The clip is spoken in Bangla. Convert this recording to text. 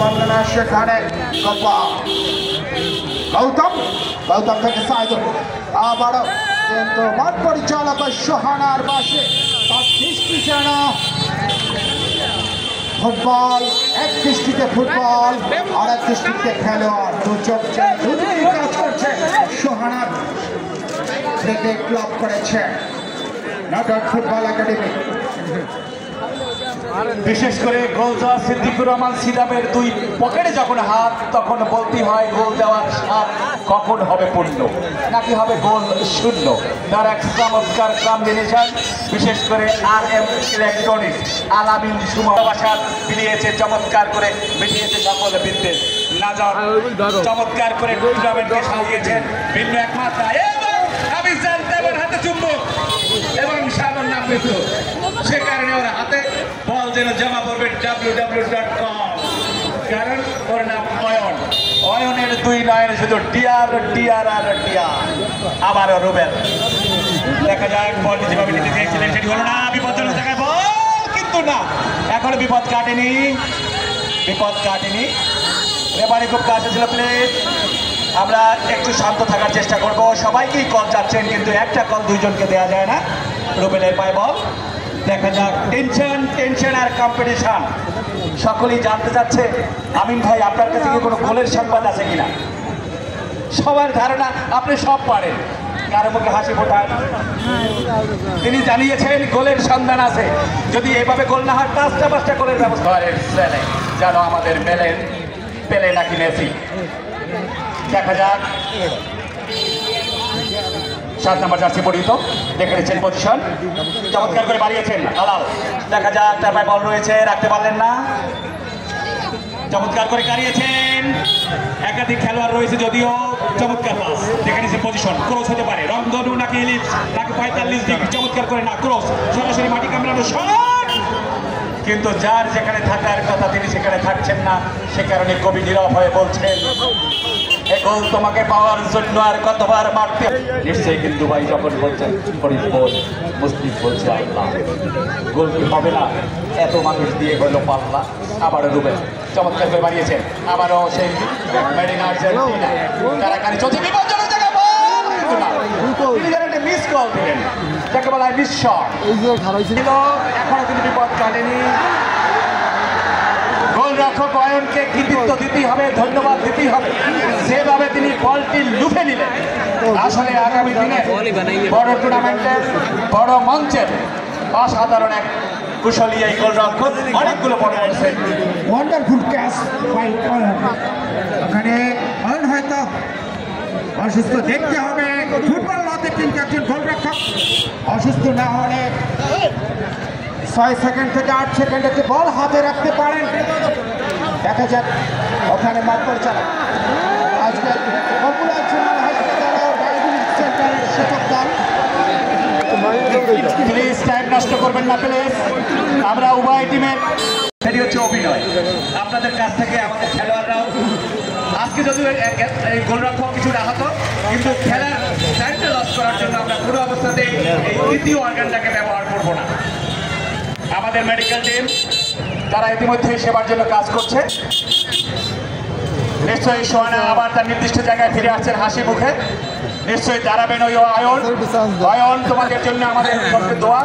বন্দনা সেখানে গৌতম থেকে সাইদুল আবারও কিন্তু মাঠ পরিচালক সোহানার পাশে তার দৃষ্টি যেন ফুটবল, এক দৃষ্টিতে ফুটবল আর এক দৃষ্টিতে খেলোয়াড়, দুদিকে কাজ করছে। সোহানার ক্লাব করেছে নটর ফুটবল একাডেমি। বিশেষ করে গোল দেওয়া সিদ্দিকুর রহমান সিদামের দুই পকেটে যখন হাত, তখন বলতে হয় গোল দেওয়ার স্বাদ কখন হবে পূর্ণ, নাকি হবে গোল শূন্য। তার এক চমৎকার কম্বিনেশন, বিশেষ করে RM ইলেকট্রনিক্স আলামিন সুমবাসার মিলিয়েছে, চমৎকার করে মিটিয়েছে সকল বিদ্যুৎ নাজর, চমৎকার করে টুর্নামেন্টকে সাজিয়েছেন ভিন্ন এক মাত্রায়। আমি জানতাম হাতে চুম্বক এবং সামন নাম পেত, সে কারণে ওর হাতে বল যেন জমা পড়বে www.com, কারণ ওর নাম অয়ন। অয়নের দুই নয়নে শুধু ডিয়ার ডিয়ার আর ডিয়ার। আবারও রুবেল, দেখা যাক বলটি যেভাবে নিতে চেয়েছিলেন সেটি হলো না, বিপজ্জনক জায়গায় বল, কিন্তু না, এখনো বিপদ কাটেনি, রেফারি খুব কাছে ছিল। প্লিজ আমরা একটু শান্ত থাকার চেষ্টা করব, সবাইকেই কল যাচ্ছেন, কিন্তু একটা কল দুইজনকে দেওয়া যায় না। রুবেলের পায় বল, দেখা যাক টেনশন আর কম্পিটিশন সকলেই জানতে চাচ্ছে আমিন ভাই আপনার কাছে কি কোনো গোলের সংবাদ আছে কিনা। সবার ধারণা আপনি সব পারেন, কারো মুখে হাসি ফোটান। তিনি জানিয়েছেন গোলের সন্ধান আছে, যদি এভাবে গোল না হয় 5টা গোলের ব্যবস্থা যেন আমাদের পেলে নাকি মেসি। দেখা যাক 7 নম্বর জার্সি পরিহিত, দেখে নিচ্ছেন পজিশন, চমৎকার করে বাড়িয়েছেন আলাল। দেখা যাক তার পায়ে বল রয়েছে, রাখতে পারলেন না, চমৎকার করে কারিয়েছেন। একাধিক খেলোয়াড় রয়েছে যদিও, চমৎকার পাস, দেখে নিচ্ছেন পজিশন, ক্রস হতে পারে, রংধনু নাকি এলিপস নাকি 45 ডিগ্রি, চমৎকার করে না, ক্রস সরাসরি মাটি কামড়ানো শট, কিন্তু যার যেখানে থাকার কথা তিনি সেখানে থাকছেন না, সে কারণে কবি নীরব হয়ে বলছেন এ গোল তোমাকে পাওয়ার জন্য আর কতবার মারতে। নিশ্চয়ই কিন্তু ভাই যখন বলছেন ফরিদ বল, মুসলিম বলছে আল্লাহ, গোল কি হবে না, এত মানুষ দিয়ে হলো পাল্লা। আবারও রুবেল চমৎকার করে বাড়িয়েছেন, আবারও সেই মেরিনার্সের কারাকারি চলছে, বিপজ্জনক জায়গায় বল, কিন্তু না, তিনি যেন একটা মিস কল দিলেন, যাকে বলা হয় মিস শট। এখনো কিন্তু বিপদ কাটেনি। গোলরক্ষক অয়নকে কৃতিত্ব দিতেই হবে, ধন্যবাদ দিতেই হবে, যেভাবে তিনি বলটি লুফে নিলেন। আসলে আগামী দিনে বড় টুর্নামেন্টের বড় মঞ্চের অসাধারণ এক কুশলী এই গোলরক্ষক, অনেকগুলো বড় করেছে। Wonderful catch by Ayan. ওখানে অয়ন হয়তো অসুস্থ, দেখতে হবে ফুটবল লতে কিন্তু একজন গোলরক্ষক অসুস্থ না হলে 6 সেকেন্ড থেকে 8 সেকেন্ড একটি বল হাতে রাখতে পারেন। দেখা যাক ওখানে মাঠ পরিচালক আজকে পপুলার জেনারেল হাসপাতাল ও ডায়াবেটিস সেন্টারের শিক্ষক দল, প্লিজ টাইম নষ্ট করবেন না প্লিজ। আমরা উভয় টিমের, সেটি হচ্ছে অভিনয়। আপনাদের কাছ থেকে আমাদের খেলোয়াড়রাও আজকে যদিও এই গোলরক্ষক কিছু আহত, কিন্তু খেলার টাইমটা লস করার জন্য আমরা পুরো অবস্থাতে এই তৃতীয় অর্গানটাকে ব্যবহার করব না। আমাদের মেডিকেল টিম তারা ইতিমধ্যেই সেবার জন্য কাজ করছে। নিশ্চয়ই সোহানা আবার তার নির্দিষ্ট জায়গায় ফিরে আসছেন হাসি মুখে, নিশ্চয়ই দাঁড়াবেন ওই অয়ন। তোমাদের জন্য আমাদের দোয়া।